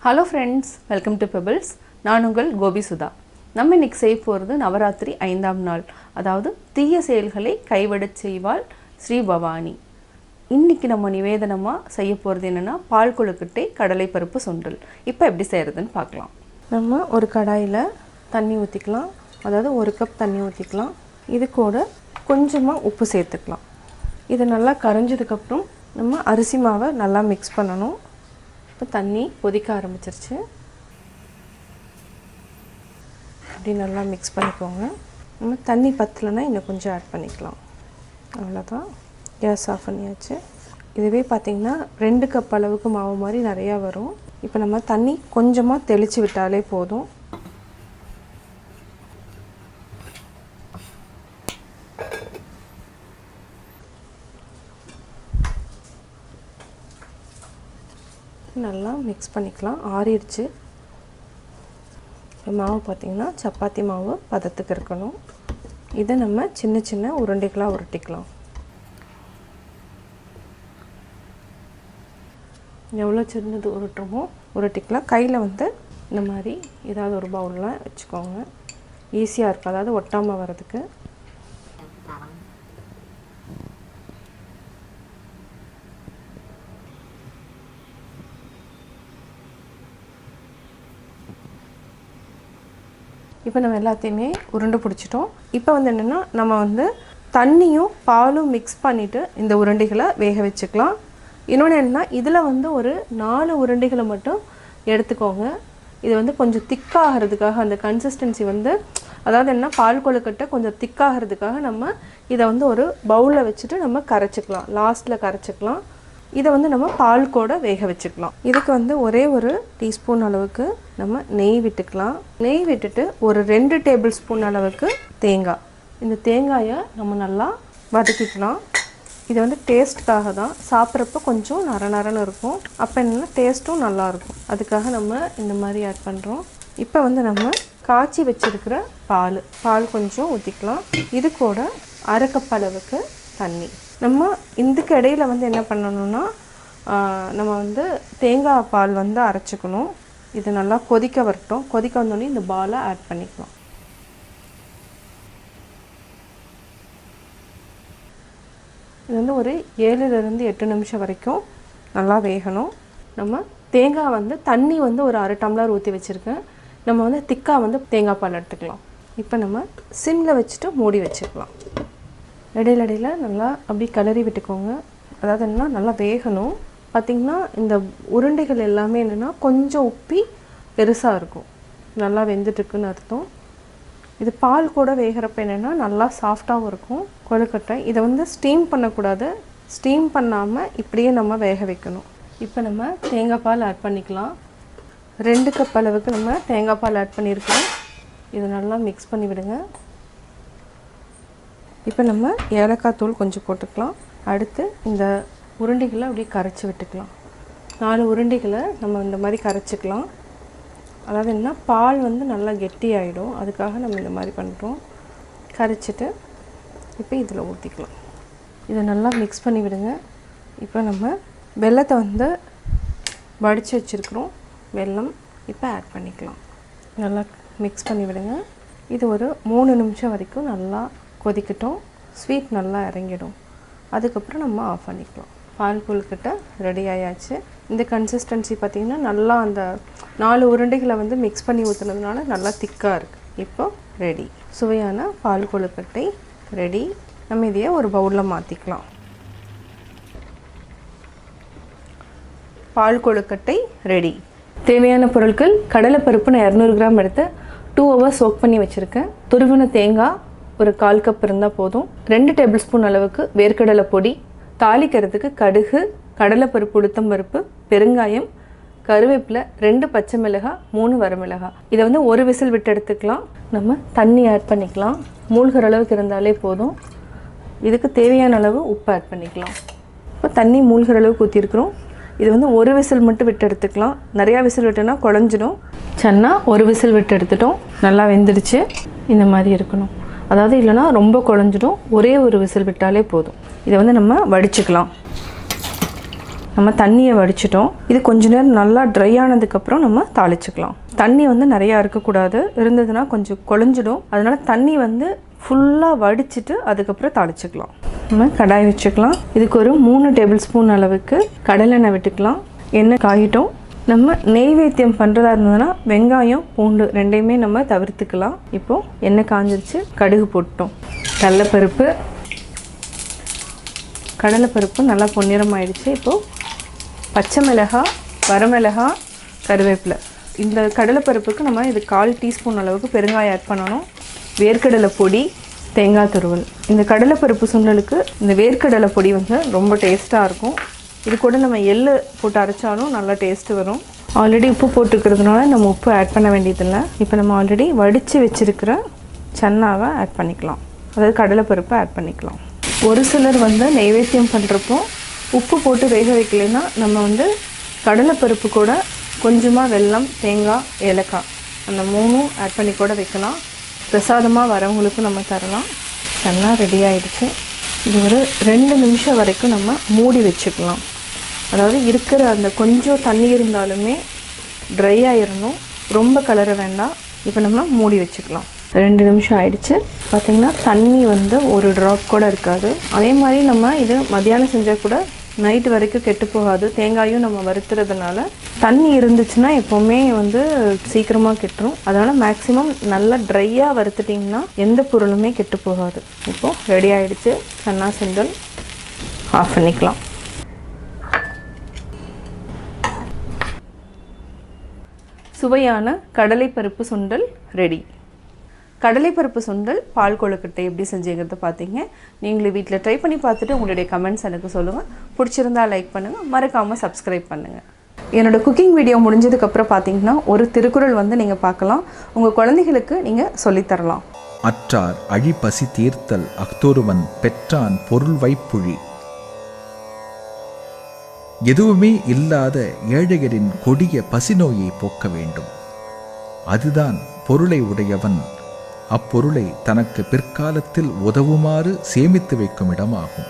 Hello friends, welcome to Pebbles. நான் உங்கள் கோபி சுதா. நம்ம இன்னைக்கு செய்ய போகிறது நவராத்திரி 5ஆம் நாள். அதாவது தீய செயல்களை கைவிடச் செய்வாள் ஸ்ரீ பவானி. இன்னைக்கு நம்ம நிவேதனமா செய்ய போகிறது என்னன்னா பால் கொழுக்கட்டை கடலை பருப்பு சுண்டல். இப்போ எப்படி செய்யறதுன்னு பார்க்கலாம். நம்ம ஒரு கடாயில தண்ணி ஊத்திக்கலாம். அதாவது 1 கப் தண்ணி ஊத்திக்கலாம். இது கூட கொஞ்சமா உப்பு சேர்த்துக்கலாம். இது நல்லா கரைஞ்சதுக்கு அப்புறம் நம்ம அரிசி மாவை நல்லா மிக்ஸ் பண்ணனும். இப்போ தண்ணி கொதிக்க ஆரம்பிச்சிருச்சு. அப்படி நல்லா மிக்ஸ் பண்ணிக்கோங்க. நம்ம தண்ணி பத்தலனா இன்னும் கொஞ்சம் ஆட் பண்ணிக்கலாம். அவ்வளவுதான். கேஸ் ஆஃப் பண்ணியாச்சு. இதுவே பாத்தீங்கன்னா 2 கப் அளவுக்கு மாவு மாதிரி நிறைய வரும். இப்போ நம்ம தண்ணி கொஞ்சமா தெளிச்சு விட்டாலே போதும். நல்லா மிக்ஸ் பண்ணிக்கலாம். ஆறிடுச்சு. மாவு பார்த்தீங்கன்னா சப்பாத்தி மாவு பதத்துக்கு இருக்கணும். இதை நம்ம சின்ன சின்ன உருண்டைகளாக உருட்டிக்கலாம். எவ்வளோ சின்னது உருட்டுறோமோ உருட்டிக்கலாம். கையில் வந்து இந்த மாதிரி ஏதாவது ஒரு பவுலில் வச்சுக்கோங்க. ஈஸியாக இருக்கும், அதாவது ஒட்டாமல் வர்றதுக்கு. இப்போ நம்ம எல்லாத்தையுமே உருண்டை பிடிச்சிட்டோம். இப்போ வந்து என்னென்னா நம்ம வந்து தண்ணியும் பாலும் மிக்ஸ் பண்ணிவிட்டு இந்த உருண்டைகளை வேக வச்சுக்கலாம். இன்னொன்று என்னென்னா இதில் வந்து ஒரு 4 உருண்டைகளை மட்டும் எடுத்துக்கோங்க. இது வந்து கொஞ்சம் திக்காகிறதுக்காக, அந்த கன்சிஸ்டன்சி வந்து அதாவது என்ன பால் கொழுக்கட்டை கொஞ்சம் திக்காகிறதுக்காக நம்ம இதை வந்து ஒரு பவுலில் வச்சுட்டு நம்ம கரைச்சிக்கலாம். லாஸ்ட்டில் கரைச்சிக்கலாம். இதை வந்து நம்ம பால் கூட வேக வச்சுக்கலாம். இதுக்கு வந்து ஒரே ஒரு டீஸ்பூன் அளவுக்கு நம்ம நெய் விட்டுக்கலாம். நெய் விட்டுட்டு ஒரு 2 டேபிள் ஸ்பூன் அளவுக்கு தேங்காய். இந்த தேங்காயை நம்ம நல்லா வதக்கிக்கலாம். இது வந்து டேஸ்ட்டுக்காக தான். சாப்பிட்றப்ப கொஞ்சம் நரநரன்னு இருக்கும். அப்போ என்னென்னா டேஸ்ட்டும் நல்லாயிருக்கும். அதுக்காக நம்ம இந்த மாதிரி ஆட் பண்ணுறோம். இப்போ வந்து நம்ம காய்ச்சி வச்சுருக்கிற பால் கொஞ்சம் ஊற்றிக்கலாம். இது கூட 1/2 கப் அளவுக்கு தண்ணி. நம்ம இதுக்கு இடையில் வந்து என்ன பண்ணணும்னா நம்ம வந்து தேங்காய் பால் வந்து அரைச்சிக்கணும். இது நல்லா கொதிக்க வரட்டும். கொதிக்க வந்தோடனே இந்த பாலை ஆட் பண்ணிக்கலாம். இது வந்து ஒரு 7லிருந்து 8 நிமிஷம் வரைக்கும் நல்லா வேகணும். நம்ம தேங்காய் வந்து தண்ணி வந்து ஒரு 1/2 டம்ளர் ஊற்றி வச்சுருக்கேன். நம்ம வந்து திக்காக வந்து தேங்காய் பால் எடுத்துக்கலாம். இப்போ நம்ம சிம்மில் வச்சுட்டு மூடி வச்சுக்கலாம். இடையில நல்லா அப்படி கிளறி விட்டுக்கோங்க. அதாவது என்னன்னா நல்லா வேகணும். பார்த்திங்கன்னா இந்த உருண்டைகள் எல்லாமே என்னென்னா கொஞ்சம் உப்பி பெருசாக இருக்கும். நல்லா வெந்துட்டுருக்குன்னு அர்த்தம். இது பால் கூட வேகிறப்ப என்னென்னா நல்லா சாஃப்டாகவும் இருக்கும் கொழுக்கட்டை. இதை வந்து ஸ்டீம் பண்ணக்கூடாது. ஸ்டீம் பண்ணாமல் இப்படியே நம்ம வேக வைக்கணும். இப்போ நம்ம தேங்காய் பால் ஆட் பண்ணிக்கலாம். 2 கப் அளவுக்கு நம்ம தேங்காய் பால் ஆட் பண்ணியிருக்கோம். இதை நல்லா மிக்ஸ் பண்ணி விடுங்க. இப்போ நம்ம ஏலக்காய் தூள் கொஞ்சம் போட்டுக்கலாம். அடுத்து இந்த உருண்டைகளை அப்படியே கரைச்சி விட்டுக்கலாம். 4 உருண்டைகளை நம்ம இந்த மாதிரி கரைச்சிக்கலாம். அதாவது என்ன பால் வந்து நல்லா கெட்டியாயிடும். அதுக்காக நம்ம இந்த மாதிரி பண்ணுறோம். கரைச்சிட்டு இப்போ இதில் ஊற்றிக்கலாம். இதை நல்லா மிக்ஸ் பண்ணி விடுங்க. இப்போ நம்ம வெல்லத்தை வந்து வடித்து வச்சுருக்குறோம். வெல்லம் இப்போ ஆட் பண்ணிக்கலாம். நல்லா மிக்ஸ் பண்ணி விடுங்க. இது ஒரு 3 நிமிஷம் வரைக்கும் நல்லா கொதிக்கட்டும். ஸ்வீட் நல்லா இறங்கிடும். அதுக்கப்புறம் நம்ம ஆஃப் பண்ணிக்கலாம். பால் கொழுக்கட்டை ரெடி ஆயாச்சு. இந்த கன்சிஸ்டன்சி பார்த்திங்கன்னா நல்லா அந்த 4 உருண்டைகளை வந்து மிக்ஸ் பண்ணி ஊற்றுனதுனால நல்லா திக்காக இருக்குது. இப்போ ரெடி. சுவையான பால் கொழுக்கட்டை ரெடி. நம்ம இதையே ஒரு பவுலில் மாற்றிக்கலாம். பால் கொழுக்கட்டை ரெடி. தேவையான பொருட்கள்: கடலைப்பருப்பு நான் 200 கிராம் எடுத்து 2 ஹவர்ஸ் சோக் பண்ணி வச்சுருக்கேன். துருவின தேங்காய் ஒரு 1/4 கப் இருந்தால் போதும். 2 டேபிள் ஸ்பூன் அளவுக்கு வேர்க்கடலை பொடி, தாளிக்கிறதுக்கு கடுகு, கடலைப்பருப்பு, உளுத்தம்பருப்பு, பெருங்காயம், கருவேப்பிலை, 2 பச்சை மிளகாய், 3 வரமிளகாய். இதை வந்து ஒரு விசில் விட்டு எடுத்துக்கலாம். நம்ம தண்ணி ஆட் பண்ணிக்கலாம். மூழ்கிற அளவுக்கு இருந்தாலே போதும். இதுக்கு தேவையான அளவு உப்பு ஆட் பண்ணிக்கலாம். இப்போ தண்ணி மூழ்கிற அளவுக்கு ஊற்றிருக்கிறோம். இது வந்து ஒரு விசில் மட்டும் விட்டு எடுத்துக்கலாம். நிறையா விசில் விட்டோன்னா குழஞ்சிடும். சன்னா ஒரு விசில் விட்டு எடுத்துட்டோம். நல்லா வெந்துடுச்சு. இந்த மாதிரி இருக்கணும். அதாவது இல்லைனா ரொம்ப குழஞ்சிடும். ஒரே ஒரு விசில் விட்டாலே போதும். இதை வந்து நம்ம வடிச்சுக்கலாம். நம்ம தண்ணியை வடிச்சிட்டோம். இது கொஞ்ச நேரம் நல்லா ட்ரை ஆனதுக்கப்புறம் நம்ம தாளிச்சுக்கலாம். தண்ணி வந்து நிறையா இருக்கக்கூடாது, இருந்ததுன்னா கொஞ்சம் குழஞ்சிடும். அதனால தண்ணி வந்து ஃபுல்லாக வடிச்சிட்டு அதுக்கப்புறம் தாளிச்சுக்கலாம். நம்ம கடாய் வச்சுக்கலாம். இதுக்கு ஒரு 3 டேபிள் ஸ்பூன் அளவுக்கு கடலெண்ணெய் விட்டுக்கலாம். எண்ணெய் காயிட்டோம். நம்ம நெய்வேத்தியம் பண்ணுறதா இருந்ததுன்னா வெங்காயம் பூண்டு ரெண்டையுமே நம்ம தவிர்த்துக்கலாம். இப்போது எண்ணெய் காஞ்சிருச்சு. கடுகு போட்டோம். கடலைப்பருப்பு நல்லா பொன்னிறம் ஆயிடுச்சு. இப்போது பச்சை மிளகாய், வரமிளகாய், கருவேப்பிலை. இந்த கடலைப்பருப்புக்கு நம்ம இது 1/4 டீஸ்பூன் அளவுக்கு பெருங்காயம் ஆட் பண்ணணும். வேர்க்கடலை பொடி, தேங்காய் துருவல். இந்த கடலைப்பருப்பு சுண்டலுக்கு இந்த வேர்க்கடலை பொடி வந்து ரொம்ப டேஸ்ட்டாக இருக்கும். இது கூட நம்ம எள்ளு போட்டு அரைச்சாலும் நல்லா டேஸ்ட்டு வரும். ஆல்ரெடி உப்பு போட்டுக்கிறதுனால நம்ம உப்பு ஆட் பண்ண வேண்டியதில்லை. இப்போ நம்ம ஆல்ரெடி வடித்து வச்சுருக்கிற சன்னாவை ஆட் பண்ணிக்கலாம், அதாவது கடலைப்பருப்பை ஆட் பண்ணிக்கலாம். ஒரு சிலர் வந்து நெய்வேத்தியம் பண்ணுறப்போ உப்பு போட்டு வேக வைக்கலைன்னா நம்ம வந்து கடலைப்பருப்பு கூட கொஞ்சமாக வெல்லம், தேங்காய், ஏலக்காய் அந்த 3 ஆட் பண்ணி கூட வைக்கலாம். பிரசாதமாக வரவங்களுக்கு நம்ம தரலாம். சன்னா ரெடி ஆகிடுச்சு. இது ஒரு 2 நிமிஷம் வரைக்கும் நம்ம மூடி வச்சுக்கலாம். அதாவது இருக்கிற அந்த கொஞ்சம் தண்ணி இருந்தாலுமே ட்ரை ஆகிடணும், ரொம்ப கலர வேண்டாம். இப்போ நம்ம மூடி வச்சுக்கலாம். 2 நிமிஷம் ஆயிடுச்சு. பார்த்திங்கன்னா தண்ணி வந்து ஒரு ட்ராப் கூட இருக்காது. அதே மாதிரி நம்ம இது மத்தியானம் செஞ்சால் கூட நைட்டு வரைக்கும் கெட்டு போகாது. தேங்காயும் நம்ம வறுத்துறதுனால தண்ணி இருந்துச்சுன்னா எப்போவுமே வந்து சீக்கிரமாக கெட்டுரும். அதனால் மேக்ஸிமம் நல்லா ட்ரையாக வறுத்துட்டிங்கன்னா எந்த பொருளுமே கெட்டு போகாது. இப்போது ரெடி ஆகிடுச்சு. சன்னா சுண்டல் ஆஃப் பண்ணிக்கலாம். சுவையான கடலைப்பருப்பு சுண்டல் ரெடி. கடலைப்பருப்பு சுண்டல் பால் கொழுக்கட்டை எப்படி செஞ்சுங்கிறத பார்த்தீங்க. நீங்களும் வீட்டில் ட்ரை பண்ணி பார்த்துட்டு உங்களுடைய கமெண்ட்ஸ் எனக்கு சொல்லுங்கள். பிடிச்சிருந்தா லைக் பண்ணுங்கள், மறக்காமல் சப்ஸ்கிரைப் பண்ணுங்கள். என்னோடய குக்கிங் வீடியோ முடிஞ்சதுக்கப்புறம் பார்த்தீங்கன்னா ஒரு திருக்குறள் வந்து நீங்கள் பார்க்கலாம். உங்கள் குழந்தைகளுக்கு நீங்கள் சொல்லித்தரலாம். அற்றார் அழிப்பசி தீர்த்தல் அஃதொருவன் பெற்றான் பொருள் வைப்புழி. எதுவுமே இல்லாத ஏழையரின் கொடிய பசிநோயை போக்க வேண்டும். அதுதான் பொருளை உடையவன் அப்பொருளை தனக்கு பிற்காலத்தில் உதவுமாறு சேமித்து வைக்கும் இடமாகும்.